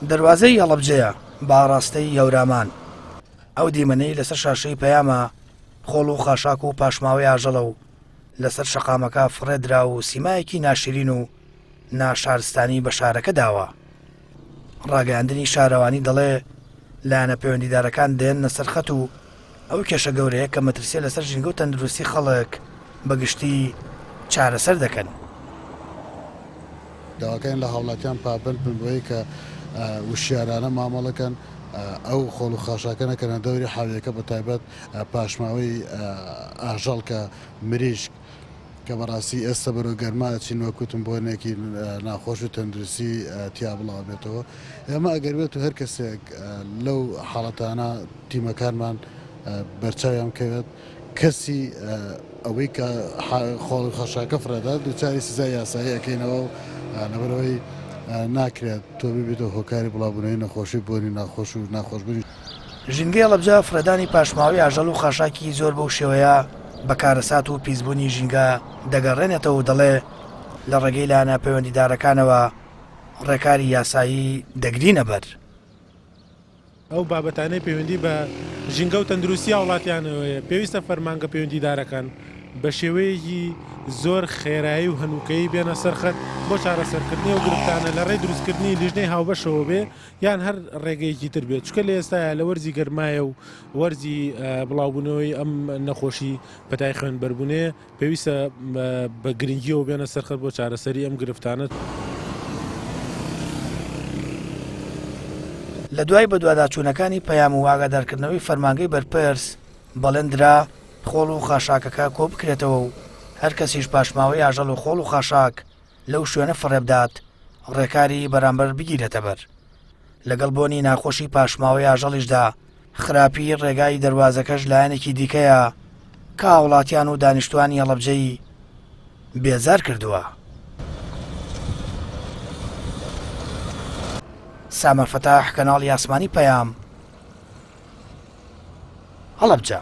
دەواازەی هەڵەبجەیە باڕاستەی هەورامان ئەو دیمەنەی لەسەر شاشەی پەیامە خۆڵ و خاشاک و پاشماوەی ئاژەڵە و لەسەر شەقامەکە فڕێدرا و سیمایەکی ناشرین و ناشارستانی بە شارەکە داوە. ڕاگەاندنی شارەوانی دەڵێ لایەنە پەیوەندیدارەکان دێنە سەرخەت و ئەو کێشە گەورەیە کە مەترسیە لەسەر ژینگە و تەندروستی خەڵک بەگشتی چارەسەر دەکەن. داواکەین لە هاوڵاتیان پابند بن بۆی کە وشیارانە مامەڵەکەن ئەو خۆڵ و خاشاکە نەکەنە دەوری حاویەکە بە تایبەت پاشماوەی ئاژەڵ کە مریشک کە بەڕاستی ئێستا بەرەو گەرما چین وەکوتم بۆ نێکی ناخۆش و تەندروستی تیا بڵاو بێتەوە. ئێمە ئەگەر بێت و هەر کەسێک لەو حاڵەتانە تیمەکانمان بەرچاویان کەوێت کەسی ئەوەی کە خۆڵ و خاشاکە فرەدا دووچاری سزای یاسایی ئەەکەینەوە و لەبەرەوەی ناکرێت تۆ ببێتەوە هۆکاری بڵاوبوونەوەی نەخۆشی بۆنی ناخۆش و ناخۆشبوونی. ژینگەی هەڵەبجە فرەدانی پاشماوەی ئاژەڵ و خاشاکی زۆر بەو شێوەیە بەکارەسات و پیسبوونی ژینگە دەگەڕێنێتەوە و دەڵێ لە ڕێگەی لایەنە پەیوەندیدارەکانەوە ڕێکاری یاسایی دەگرینە بەر. ئەو بابەتانەی پەیوەندی بە ژینگە و تەندروستی وڵاتیانەوەیە پێویستە فەرمانگە پەیوەندیدارەکان بە شێوەیەکی زۆر خێرایی و هەنووکەی بێنە سەرخەت بۆ چارەسەرکردنی و گرفتانە لە ڕێی دروستکردنی لیژنەی هاوبەشەوە بێ یان هەر ڕێگەیەکی تر بێت. چکە لە ئێستاە لە وەرزی گەرمایە و وەرزی بڵاوبوونەوەی ئەم نەخۆشی پەتای خوێنبەربوونێ پێویستە بە گرنگیەوە بێنە سەرخەت بۆ چارەسەری ئەم گرفتانە. لە دوای بە دوواداچوونەکانی پەیام و ئاگادارکردنەوەی فەرمانگەی بەرپرس بەڵێندرا خۆڵ و خاشاکەکە کۆ بکرێتەوە و هەر کەسیش پاشماوەی ئاژەڵ و خۆڵ و خاشاک لەو شوێنە فڕێبدات ڕێکاری بەرامبەر بگیرێتە بەر. لەگەڵ بۆنی ناخۆشی پاشماوەی ئاژەڵیشدا خراپی ڕێگای دەواازەکەش لایەنێکی دیکەیە کە وڵاتیان و دانیشتوانی هەڵەبجەی بێزار کردووە. سامەر فەتاح، کەناڵی ئاسمانی پەیام، هەڵەبجە.